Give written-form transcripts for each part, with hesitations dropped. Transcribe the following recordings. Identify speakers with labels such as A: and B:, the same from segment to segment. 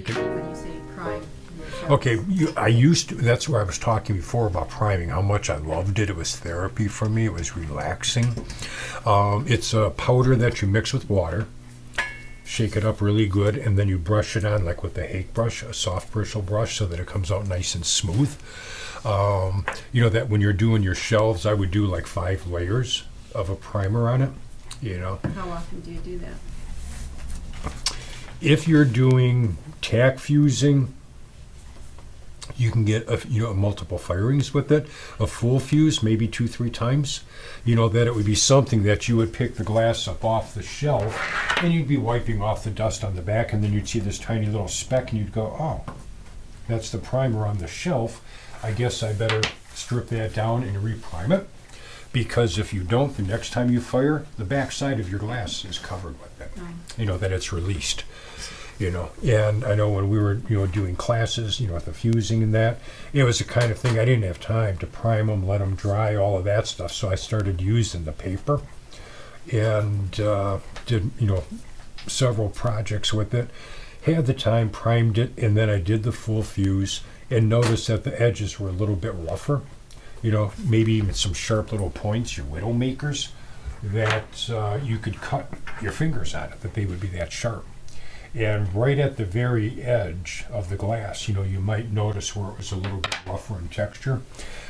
A: make it.
B: When you say prime.
A: Okay, I used to, that's where I was talking before about priming, how much I loved it. It was therapy for me. It was relaxing. It's a powder that you mix with water, shake it up really good, and then you brush it on like with a Hake brush, a soft bristle brush, so that it comes out nice and smooth. You know that when you're doing your shelves, I would do like 5 layers of a primer on it, you know.
B: How often do you do that?
A: If you're doing tack fusing, you can get multiple firings with it. A full fuse, maybe 2-3 times. You know that it would be something that you would pick the glass up off the shelf, and you'd be wiping off the dust on the back, and then you'd see this tiny little speck, and you'd go, "Oh, that's the primer on the shelf. I guess I better strip that down and reprime it." Because if you don't, the next time you fire, the back side of your glass is covered with it. You know that it's released. You know, and I know when we were, doing classes, with the fusing and that, it was the kind of thing I didn't have time to prime them, let them dry, all of that stuff. So I started using the paper and did, several projects with it. Had the time, primed it, and then I did the full fuse and noticed that the edges were a little bit rougher. Maybe even some sharp little points, your widow makers, that you could cut your fingers on it, that they would be that sharp. And right at the very edge of the glass, you might notice where it was a little bit rougher in texture.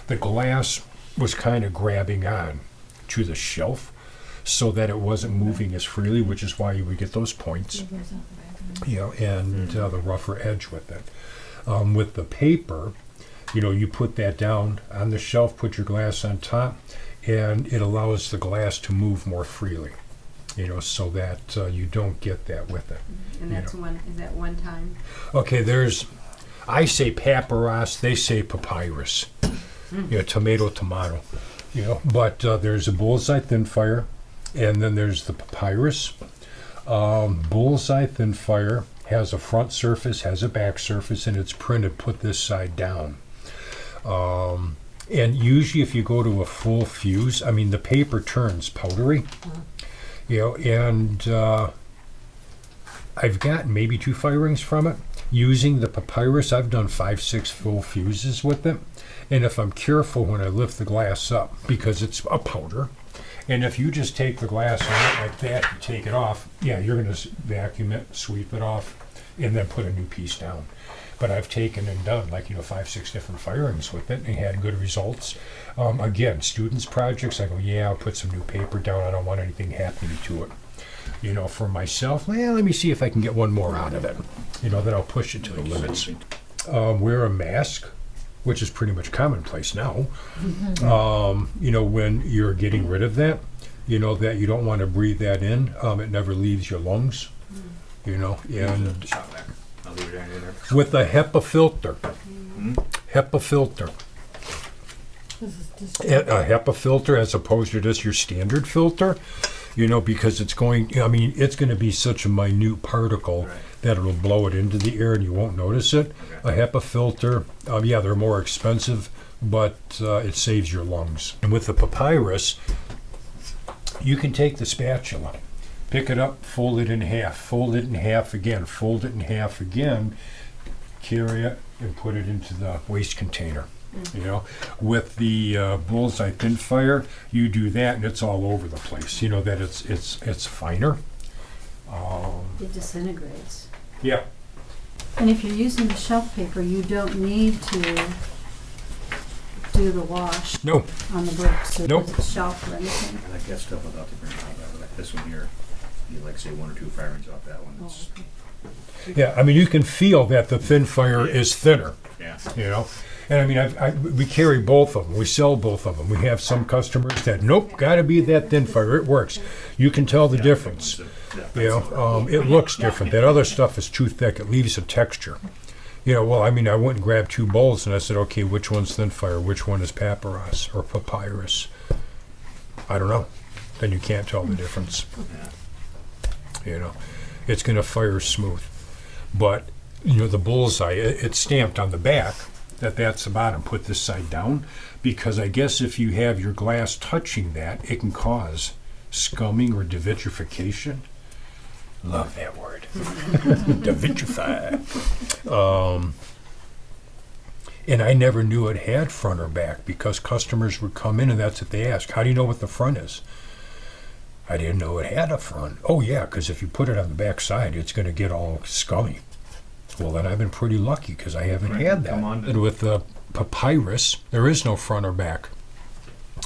A: The glass was kind of grabbing on to the shelf so that it wasn't moving as freely, which is why you would get those points, and the rougher edge with it. With the paper, you put that down on the shelf, put your glass on top, and it allows the glass to move more freely. So that you don't get that with it.
B: And that's is that one time?
A: Okay, I say Paparazz, they say Papyrus. Tomato. But there's a bullseye thin fire, and then there's the Papyrus. Bullseye thin fire has a front surface, has a back surface, and it's printed, put this side down. And usually if you go to a full fuse, the paper turns powdery. And I've got maybe 2 firings from it. Using the Papyrus, I've done 5-6 full fuses with it. And if I'm careful when I lift the glass up, because it's a powder, and if you just take the glass on it like that, you take it off, you're going to vacuum it, sweep it off, and then put a new piece down. But I've taken and done 5-6 different firings with it and had good results. Again, students' projects, I go, I'll put some new paper down. I don't want anything happening to it. For myself, let me see if I can get one more out of it. Then I'll push it to the limits. Wear a mask, which is pretty much commonplace now. When you're getting rid of that, that you don't want to breathe that in. It never leaves your lungs. And
C: I'll leave it down there.
A: with a Hepa filter. Hepa filter. A Hepa filter as opposed to just your standard filter, because it's going to be such a minute particle that it'll blow it into the air and you won't notice it. Okay. A Hepa filter, they're more expensive, but it saves your lungs. And with the Papyrus, you can take the spatula, pick it up, fold it in half, fold it in half again, fold it in half again, carry it, and put it into the waste container. With the bullseye thin fire, you do that, and it's all over the place. That it's finer.
B: It disintegrates.
A: Yeah.
B: And if you're using the shelf paper, you don't need to do the wash
A: No.
B: on the bricks or
A: Nope.
B: the shelf or anything.
C: I like that stuff without the print on it. Like this one here, you say 1 or 2 firings off that one. It's,
A: Yeah, you can feel that the thin fire is thinner.
C: yeah.
A: And we carry both of them. We sell both of them. We have some customers that, nope, got to be that thin fire. It works. You can tell the difference. It looks different. That other stuff is too thick. It leaves a texture. I went and grabbed 2 bowls and I said, okay, which one's thin fire? Which one is Paparazz or Papyrus? I don't know. Then you can't tell the difference. It's going to fire smooth. But, the bullseye, it's stamped on the back that's the bottom. Put this side down, because I guess if you have your glass touching that, it can cause scumming or devitrification. Love that word. To vitrify. And I never knew it had front or back because customers would come in and that's what they ask. How do you know what the front is? I didn't know it had a front. Oh yeah, because if you put it on the back side, it's going to get all scummy. Well, then I've been pretty lucky because I haven't
C: Right,
A: had that.
C: come on.
A: And with the Papyrus, there is no front or back.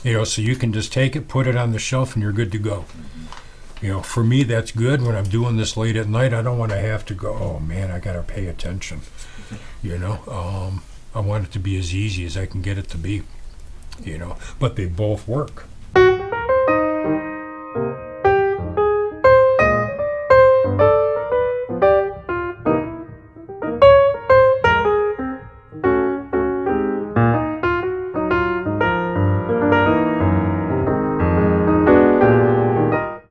A: You know, so you can just take it, put it on the shelf, and you're good to go. You know, for me, that's good. When I'm doing this late at night, I don't want to have to go, oh man, I got to pay attention. You know, I want it to be as easy as I can get it to be. You know, but they both work.